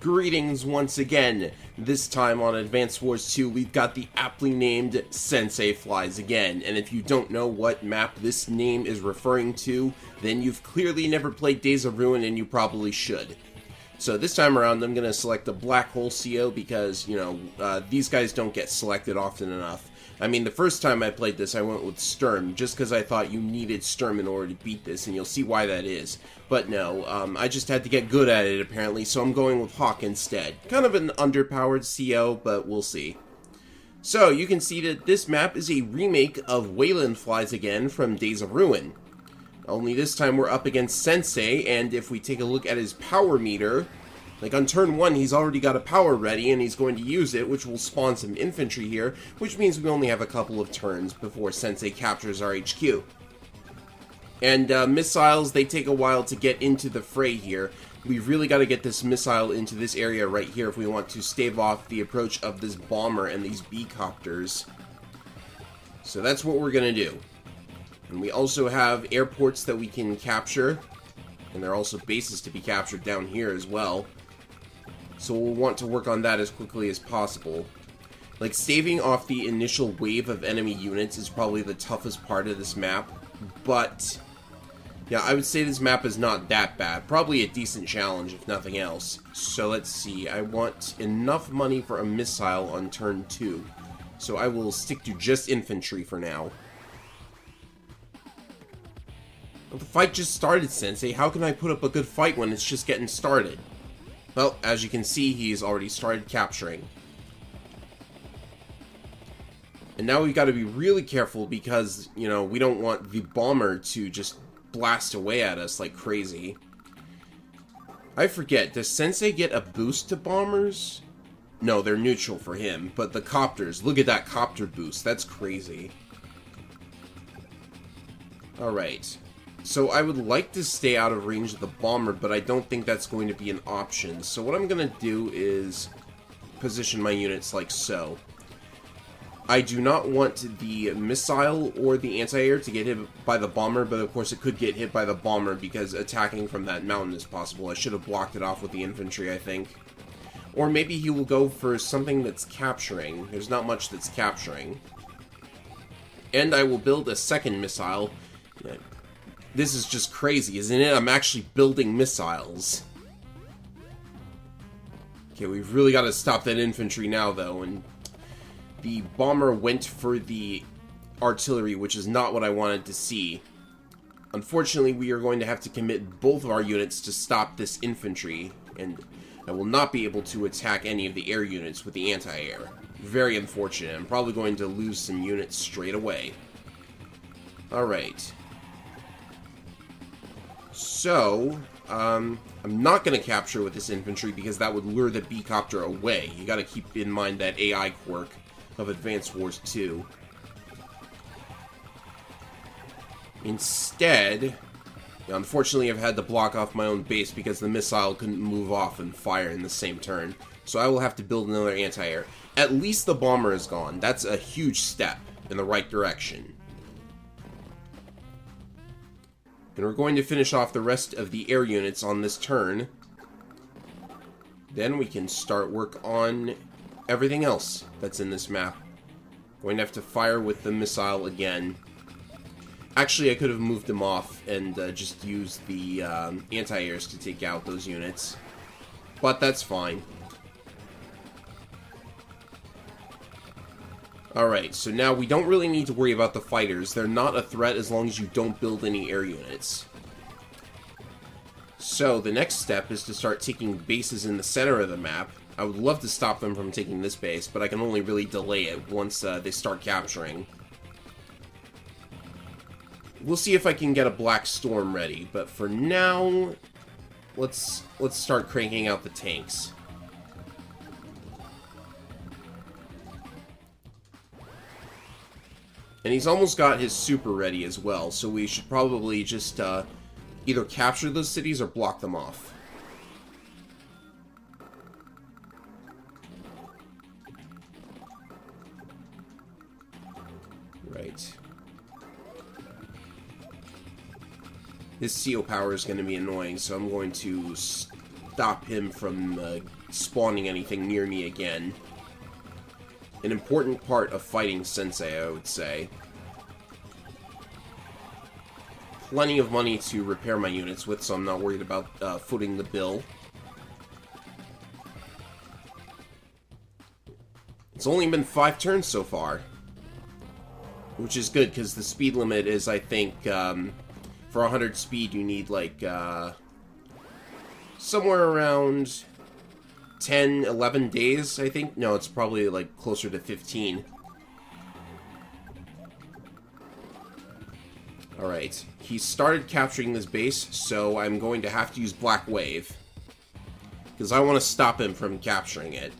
Greetings once again. This time on Advance Wars 2, we've got the aptly named Sensei Flies again. And if you don't know what map this name is referring to, then you've clearly never played Days of Ruin and you probably should. So this time around, I'm going to select the Black Hole CO because, these guys don't get selected often enough. I mean, the first time I played this, I went with Sturm, just because I thought you needed Sturm in order to beat this, and you'll see why that is. But no, I just had to get good at it, apparently, so I'm going with Hawk instead. Kind of an underpowered CO, but we'll see. So, you can see that this map is a remake of Wayland Flies Again from Days of Ruin. Only this time we're up against Sensei, and if we take a look at his power meter, like on turn 1, he's already got a power ready, and he's going to use it, which will spawn some infantry here, which means we only have a couple of turns before Sensei captures our HQ. And missiles, they take a while to get into the fray here. We've really got to get this missile into this area right here if we want to stave off the approach of this bomber and these B-copters. So that's what we're going to do. And we also have airports that we can capture, and there are also bases to be captured down here as well. So we'll want to work on that as quickly as possible. Like, staving off the initial wave of enemy units is probably the toughest part of this map, but yeah, I would say this map is not that bad. Probably a decent challenge, if nothing else. So let's see, I want enough money for a missile on turn 2. So I will stick to just infantry for now. Well, the fight just started, Sensei. How can I put up a good fight when it's just getting started? Well, as you can see, he's already started capturing. And now we've got to be really careful because, we don't want the bomber to just blast away at us like crazy. I forget, does Sensei get a boost to bombers? No, they're neutral for him, but the copters, look at that copter boost, that's crazy. Alright. So I would like to stay out of range of the bomber, but I don't think that's going to be an option. So what I'm going to do is position my units like so. I do not want the missile or the anti-air to get hit by the bomber, but of course it could get hit by the bomber because attacking from that mountain is possible. I should have blocked it off with the infantry, I think. Or maybe he will go for something that's capturing. There's not much that's capturing. And I will build a second missile. This is just crazy, isn't it? I'm actually building missiles. Okay, we've really got to stop that infantry now, though, and the bomber went for the artillery, which is not what I wanted to see. Unfortunately, we are going to have to commit both of our units to stop this infantry, and I will not be able to attack any of the air units with the anti-air. Very unfortunate. I'm probably going to lose some units straight away. Alright. So, I'm not going to capture with this infantry because that would lure the B-copter away. You got to keep in mind that AI quirk of Advance Wars 2. Instead, unfortunately I've had to block off my own base because the missile couldn't move off and fire in the same turn. So I will have to build another anti-air. At least the bomber is gone. That's a huge step in the right direction. And we're going to finish off the rest of the air units on this turn. Then we can start work on everything else that's in this map. Going to have to fire with the missile again. Actually, I could have moved them off and just used the anti-airs to take out those units. But that's fine. Alright, so now we don't really need to worry about the fighters. They're not a threat as long as you don't build any air units. So, the next step is to start taking bases in the center of the map. I would love to stop them from taking this base, but I can only really delay it once they start capturing. We'll see if I can get a Black Storm ready, but for now, let's start cranking out the tanks. And he's almost got his super ready as well, so we should probably just either capture those cities or block them off. Right. His CO power is going to be annoying, so I'm going to stop him from spawning anything near me again. An important part of fighting Sensei, I would say. Plenty of money to repair my units with, so I'm not worried about footing the bill. It's only been 5 turns so far, which is good, because the speed limit is, I think, for 100 speed, you need, like, somewhere around 10, 11 days, I think. No, it's probably, like, closer to 15. Alright, he started capturing this base, so I'm going to have to use Black Wave, because I want to stop him from capturing it.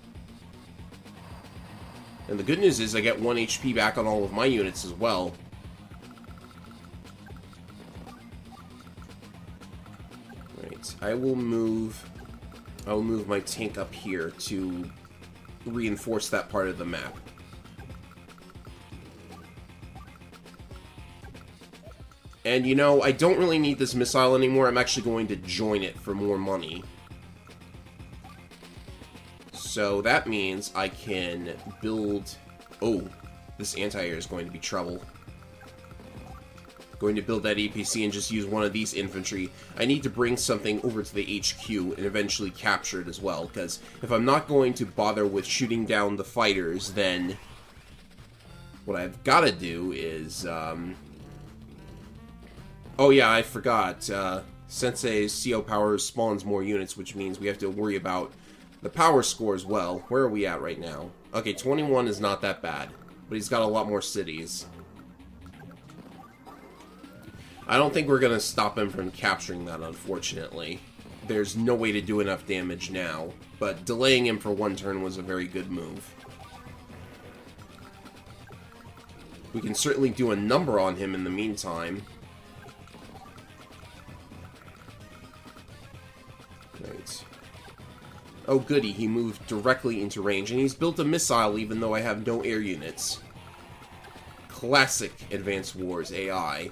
And the good news is I get 1 HP back on all of my units as well. Right, I will move my tank up here to reinforce that part of the map. And, you know, I don't really need this missile anymore. I'm actually going to join it for more money. So that means I can build... Oh, this anti-air is going to be trouble. Going to build that APC and just use one of these infantry. I need to bring something over to the HQ and eventually capture it as well, because if I'm not going to bother with shooting down the fighters, then what I've got to do is... Oh yeah, I forgot. Sensei's CO power spawns more units, which means we have to worry about the power score as well. Where are we at right now? Okay, 21 is not that bad, but he's got a lot more cities. I don't think we're going to stop him from capturing that, unfortunately. There's no way to do enough damage now, but delaying him for 1 turn was a very good move. We can certainly do a number on him in the meantime. Right. Oh goody, he moved directly into range, and he's built a missile even though I have no air units. Classic Advanced Wars AI.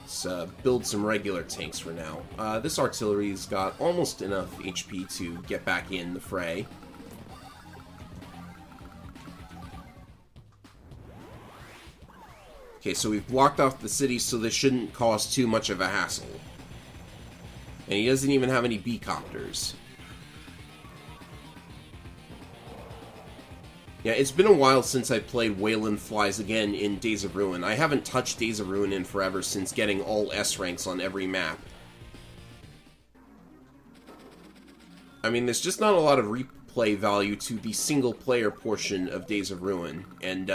Let's build some regular tanks for now. This artillery's got almost enough HP to get back in the fray. Okay, so we've blocked off the city, so this shouldn't cause too much of a hassle. And he doesn't even have any B-copters. Yeah, it's been a while since I played Wayland Flies Again in Days of Ruin. I haven't touched Days of Ruin in forever since getting all S ranks on every map. I mean, there's just not a lot of replay value to the single-player portion of Days of Ruin, and,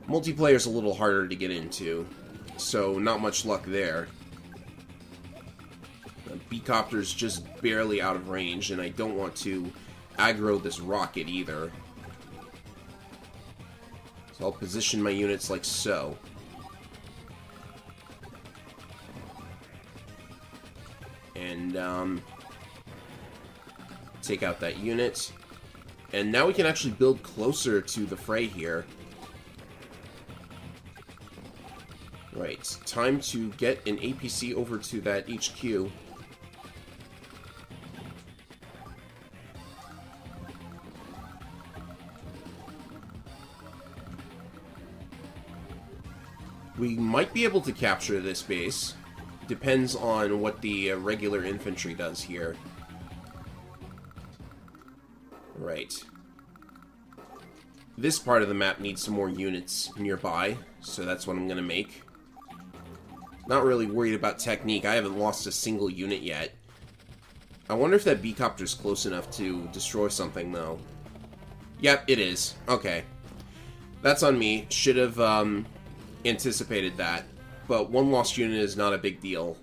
multiplayer's a little harder to get into, so not much luck there. B-copter's just barely out of range, and I don't want to aggro this rocket either. So I'll position my units like so. And, take out that unit. And now we can actually build closer to the fray here. Right, time to get an APC over to that HQ. We might be able to capture this base. Depends on what the regular infantry does here. Right. This part of the map needs some more units nearby, so that's what I'm going to make. Not really worried about technique. I haven't lost a single unit yet. I wonder if that B-copter's close enough to destroy something, though. Yep, it is. Okay. That's on me. Should have anticipated that. But 1 lost unit is not a big deal.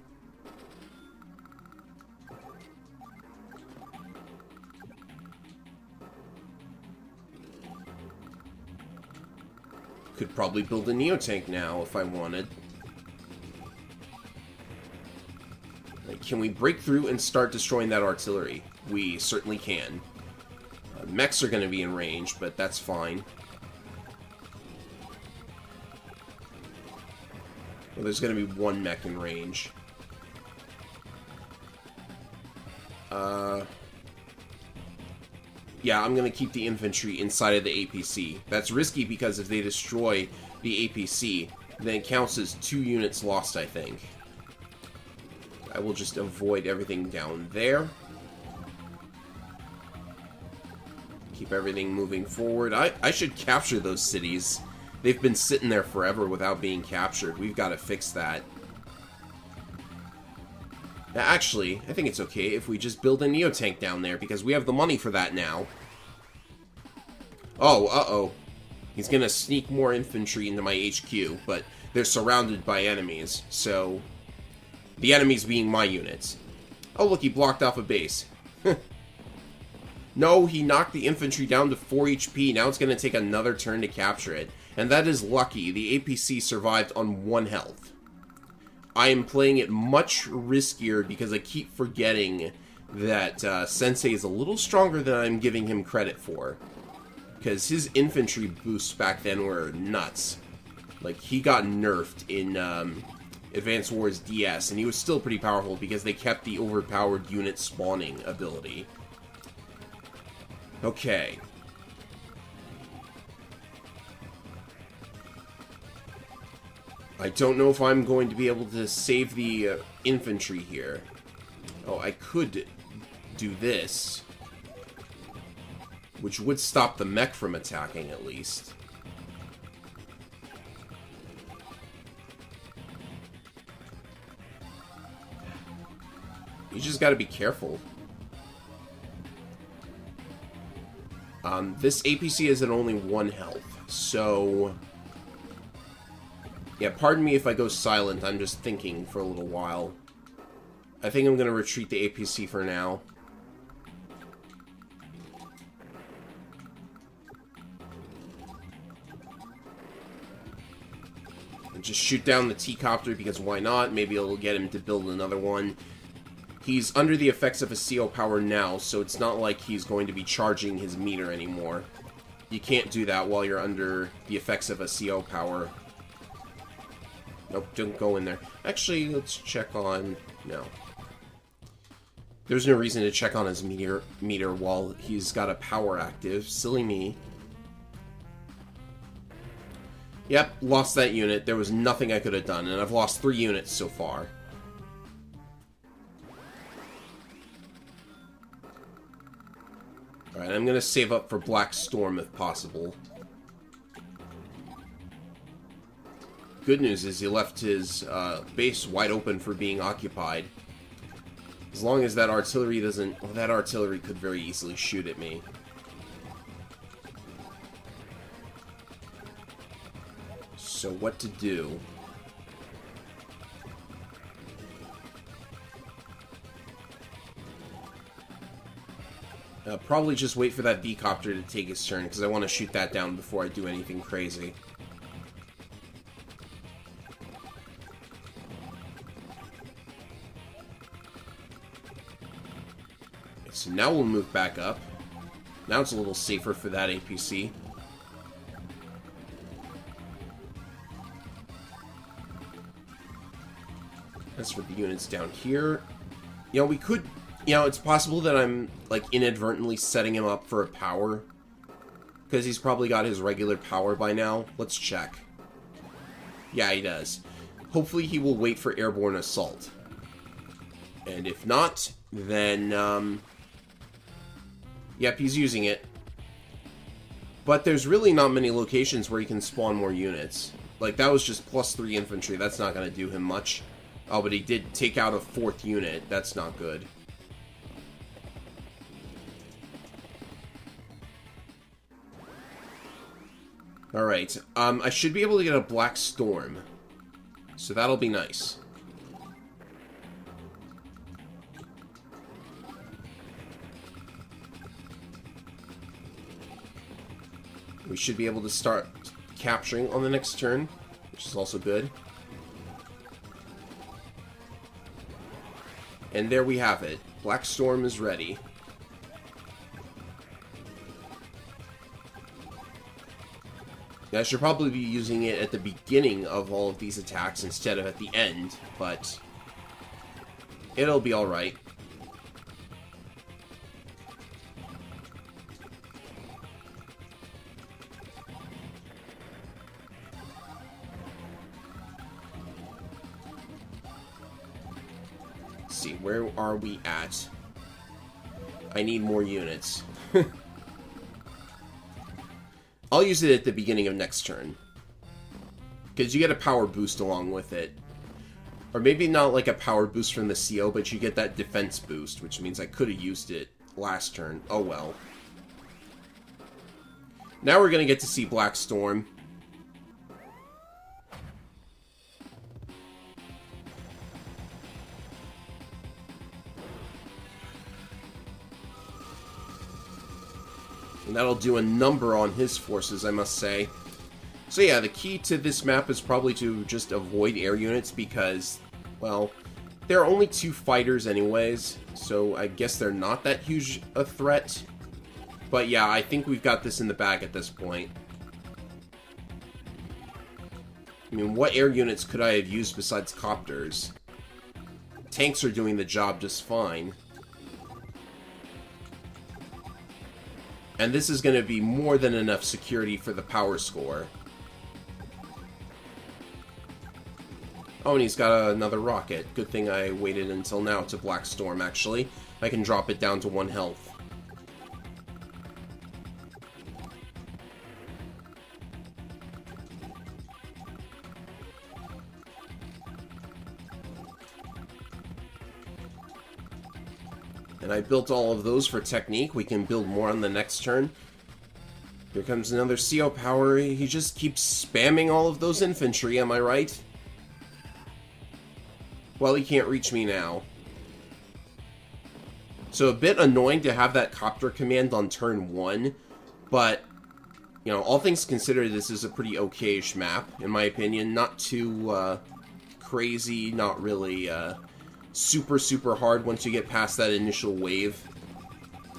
Could probably build a Neotank now if I wanted. Can we break through and start destroying that artillery? We certainly can. Mechs are going to be in range, but that's fine. Well, there's going to be one mech in range. Yeah, I'm going to keep the infantry inside of the APC. That's risky because if they destroy the APC, then it counts as 2 units lost, I think. I will just avoid everything down there. Keep everything moving forward. I should capture those cities. They've been sitting there forever without being captured. We've got to fix that. Now, actually, I think it's okay if we just build a Neotank down there, because we have the money for that now. Oh, uh-oh. He's gonna sneak more infantry into my HQ, but they're surrounded by enemies, so... The enemies being my units. Oh, look, he blocked off a base. No, he knocked the infantry down to 4 HP. Now it's gonna take another turn to capture it. And that is lucky. The APC survived on 1 health. I am playing it much riskier because I keep forgetting that Sensei is a little stronger than I'm giving him credit for. Because his infantry boosts back then were nuts. Like, he got nerfed in Advanced Wars DS, and he was still pretty powerful because they kept the overpowered unit spawning ability. Okay. I don't know if I'm going to be able to save the infantry here. Oh, I could do this. Which would stop the mech from attacking, at least. You just gotta be careful. This APC is at only 1 health, so... Yeah, pardon me if I go silent, I'm just thinking for a little while. I think I'm gonna retreat the APC for now. And just shoot down the T-Copter, because why not? Maybe it'll get him to build another one. He's under the effects of a CO power now, so it's not like he's going to be charging his meter anymore. You can't do that while you're under the effects of a CO power. Nope, don't go in there. Actually, let's check on... No. There's no reason to check on his meter while he's got a power active. Silly me. Yep, lost that unit. There was nothing I could have done, and I've lost 3 units so far. Alright, I'm gonna save up for Black Storm if possible. Good news is he left his base wide open for being occupied. As long as that artillery doesn't... Well, that artillery could very easily shoot at me. So what to do? Probably just wait for that B-copter to take his turn, because I want to shoot that down before I do anything crazy. So now we'll move back up. Now it's a little safer for that APC. As for the units down here, you know, we could... You know, it's possible that I'm, like, inadvertently setting him up for a power. Because he's probably got his regular power by now. Let's check. Yeah, he does. Hopefully he will wait for airborne assault. And if not, then, yep, he's using it. But there's really not many locations where he can spawn more units. Like, that was just +3 infantry. That's not going to do him much. Oh, but he did take out a 4th unit. That's not good. Alright, I should be able to get a Black Storm. So that'll be nice. We should be able to start capturing on the next turn, which is also good. And there we have it. Black Storm is ready. I should probably be using it at the beginning of all of these attacks instead of at the end, but it'll be alright. Let's see, where are we at? I need more units. I'll use it at the beginning of next turn, because you get a power boost along with it. Or maybe not like a power boost from the CO, but you get that defense boost, which means I could have used it last turn. Oh well. Now we're going to get to see Black Storm. And that'll do a number on his forces, I must say. So yeah, the key to this map is probably to just avoid air units because, well, there are only 2 fighters anyways, so I guess they're not that huge a threat. But yeah, I think we've got this in the bag at this point. I mean, what air units could I have used besides copters? Tanks are doing the job just fine. And this is going to be more than enough security for the power score. Oh, and he's got another rocket. Good thing I waited until now to Black Storm, actually. I can drop it down to 1 health. And I built all of those for technique. We can build more on the next turn. Here comes another CO power. He just keeps spamming all of those infantry, am I right? Well, he can't reach me now. So a bit annoying to have that copter command on turn 1, but, you know, all things considered, this is a pretty okay-ish map, in my opinion. Not too crazy, not really super, super hard once you get past that initial wave.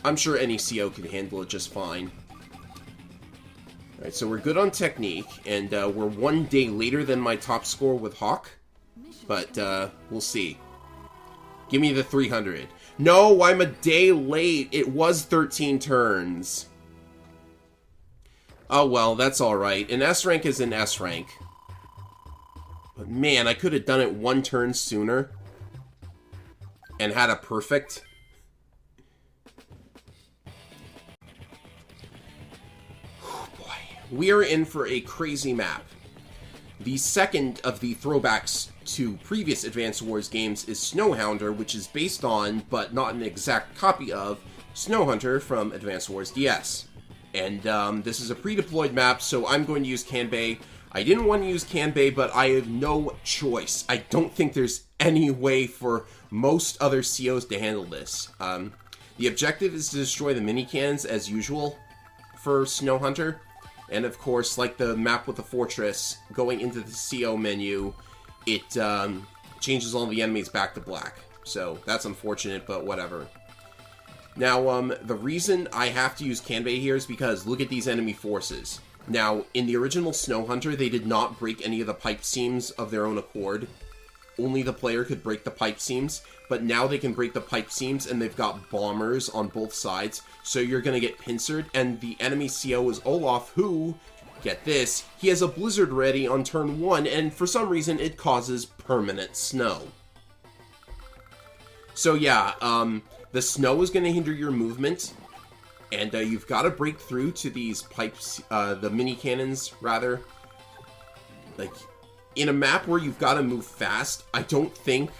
I'm sure any CO could handle it just fine. Alright, so we're good on technique, and we're 1 day later than my top score with Hawk. But, we'll see. Give me the 300. No, I'm a day late. It was 13 turns. Oh, well, that's alright. An S rank is an S rank. But, man, I could have done it 1 turn sooner. And had a perfect. Oh, boy. We are in for a crazy map. The second of the throwbacks to previous Advance Wars games is Snowhounder, which is based on, but not an exact copy of, Snowhunter from Advance Wars DS. And this is a pre-deployed map, so I'm going to use Kanbei. I didn't want to use Kanbei, but I have no choice. I don't think there's any way for most other COs to handle this. The objective is to destroy the mini-cannons as usual for Snowhunter. And of course, like the map with the fortress, going into the CO menu, it changes all the enemies back to black. So that's unfortunate, but whatever. Now, the reason I have to use Kanbei here is because look at these enemy forces. Now, in the original Snowhunter, they did not break any of the pipe seams of their own accord. Only the player could break the pipe seams, but now they can break the pipe seams, and they've got bombers on both sides, so you're going to get pincered, and the enemy CO is Olaf, who, get this, he has a blizzard ready on turn 1, and for some reason it causes permanent snow. So yeah, the snow is going to hinder your movement, and you've got to break through to these pipes, the mini cannons, rather. Like, in a map where you've got to move fast, I don't think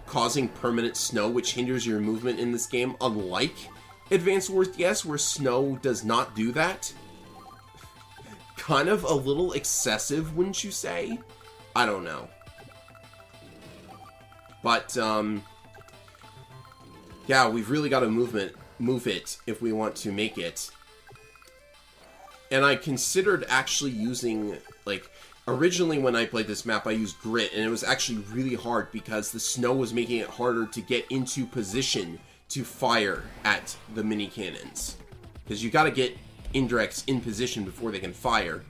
causing permanent snow, which hinders your movement in this game, unlike Advance Wars DS, where snow does not do that. Kind of a little excessive, wouldn't you say? I don't know. But, yeah, we've really got to move it if we want to make it. And I considered actually using, like, originally when I played this map, I used Grit, and it was actually really hard because the snow was making it harder to get into position to fire at the mini cannons. Because you gotta get indirects in position before they can fire.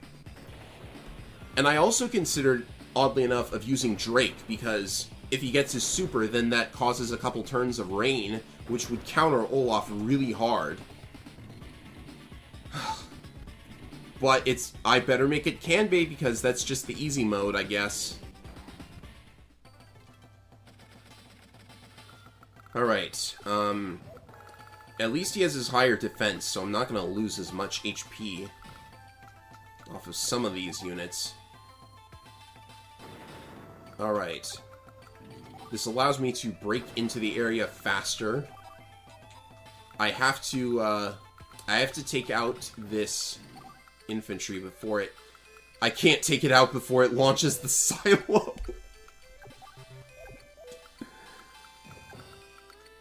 And I also considered, oddly enough, of using Drake, because if he gets his super, then that causes a couple turns of rain, which would counter Olaf really hard. But I better make it Kanbei, because that's just the easy mode, I guess. Alright, at least he has his higher defense, so I'm not going to lose as much HP off of some of these units. Alright. This allows me to break into the area faster. I have to take out this infantry before it... I can't take it out before it launches the silo.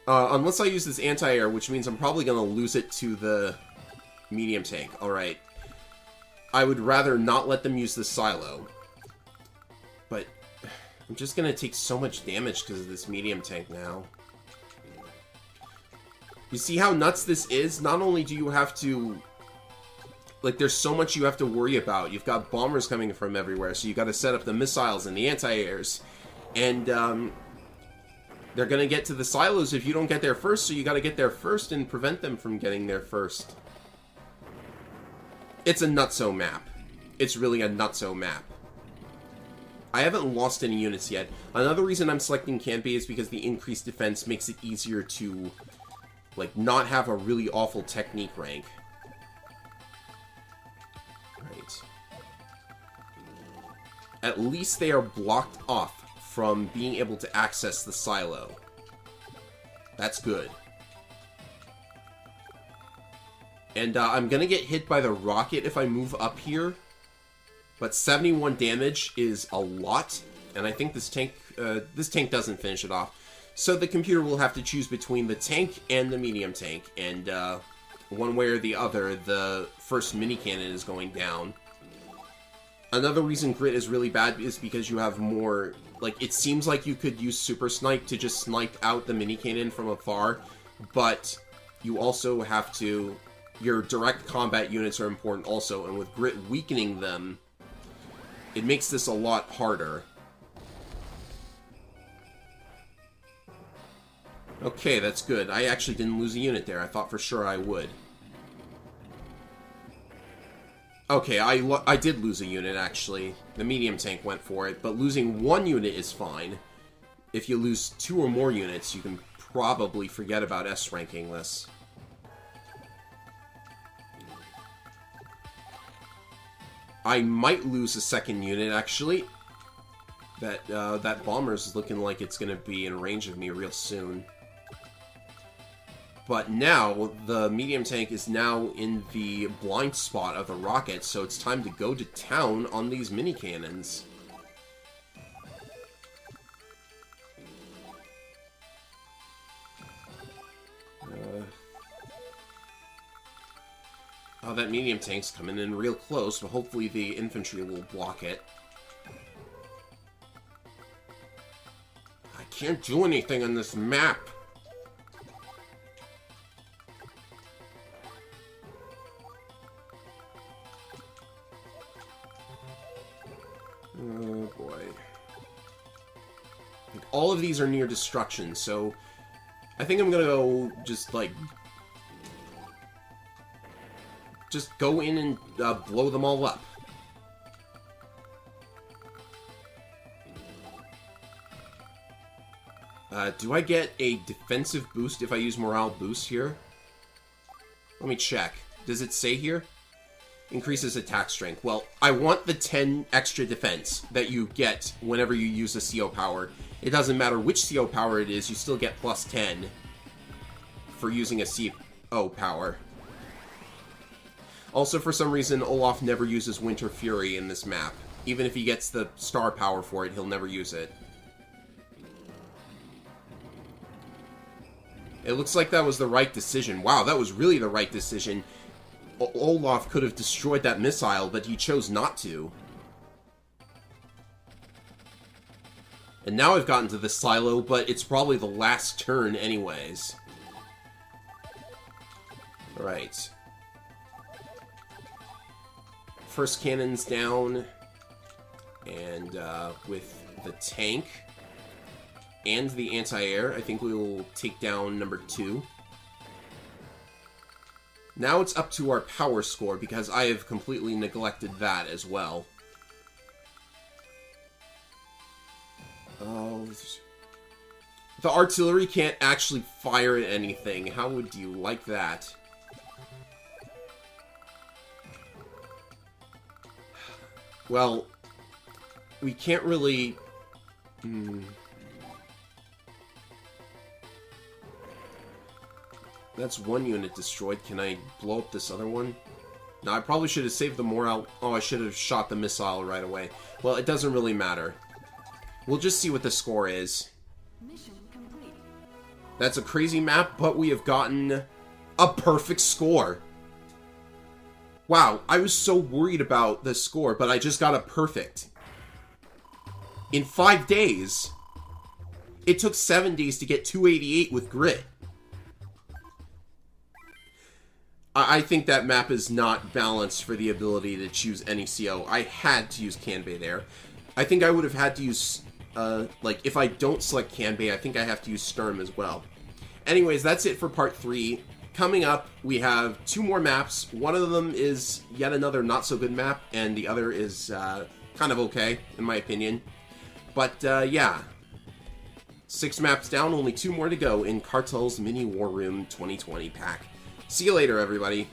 Unless I use this anti-air, which means I'm probably going to lose it to the medium tank. Alright. I would rather not let them use the silo. But I'm just going to take so much damage because of this medium tank now. You see how nuts this is? Not only do you have to... Like, there's so much you have to worry about. You've got bombers coming from everywhere, so you got to set up the missiles and the anti-airs. And, they're going to get to the silos if you don't get there first, so you got to get there first and prevent them from getting there first. It's a nutso map. It's really a nutso map. I haven't lost any units yet. Another reason I'm selecting Kanbei is because the increased defense makes it easier to, like, not have a really awful technique rank. Right. At least they are blocked off from being able to access the silo. That's good. And I'm gonna get hit by the rocket if I move up here. But 71 damage is a lot, and I think this tank doesn't finish it off. So the computer will have to choose between the tank and the medium tank, and one way or the other, the first mini cannon is going down. Another reason Grit is really bad is because you have more... Like, it seems like you could use Super Snipe to just snipe out the mini cannon from afar, but you also have to... Your direct combat units are important also, and with Grit weakening them, it makes this a lot harder. Okay, that's good. I actually didn't lose a unit there. I thought for sure I would. Okay, I did lose a unit, actually. The medium tank went for it, but losing one unit is fine. If you lose 2 or more units, you can probably forget about S-ranking this. I might lose a second unit, actually. That bomber's looking like it's going to be in range of me real soon. But now, the medium tank is now in the blind spot of the rocket, so it's time to go to town on these mini cannons. Oh, that medium tank's coming in real close, but hopefully the infantry will block it. I can't do anything on this map. Oh, boy. Like, all of these are near destruction, so I think I'm gonna go just, like... Just go in and blow them all up. Do I get a defensive boost if I use morale boost here? Let me check. Does it say here? Increases attack strength. Well, I want the 10 extra defense that you get whenever you use a CO power. It doesn't matter which CO power it is, you still get plus 10 for using a CO power. Also, for some reason, Olaf never uses Winter Fury in this map. Even if he gets the star power for it, he'll never use it. It looks like that was the right decision. Wow, that was really the right decision. Olaf could have destroyed that missile, but he chose not to. And now I've gotten to the silo, but it's probably the last turn anyways. Alright. First cannon's down. And with the tank and the anti-air, I think we will take down number 2. Now it's up to our power score, because I have completely neglected that as well. Oh, the artillery can't actually fire at anything. How would you like that? Well, we can't really... That's one unit destroyed. Can I blow up this other one? No, I probably should have saved the morale. Oh, I should have shot the missile right away. Well, it doesn't really matter. We'll just see what the score is. Mission complete. That's a crazy map, but we have gotten a perfect score. Wow, I was so worried about the score, but I just got a perfect. In 5 days. It took 7 days to get 288 with grit. I think that map is not balanced for the ability to choose any CO. I had to use Kanbei there. I think I would have had to use, like, if I don't select Kanbei, I think I have to use Sturm as well. Anyways, that's it for part 3. Coming up, we have 2 more maps. One of them is yet another not-so-good map, and the other is kind of okay, in my opinion. But, yeah. 6 maps down, only 2 more to go in Kartal's Mini War Room 2020 pack. See you later, everybody.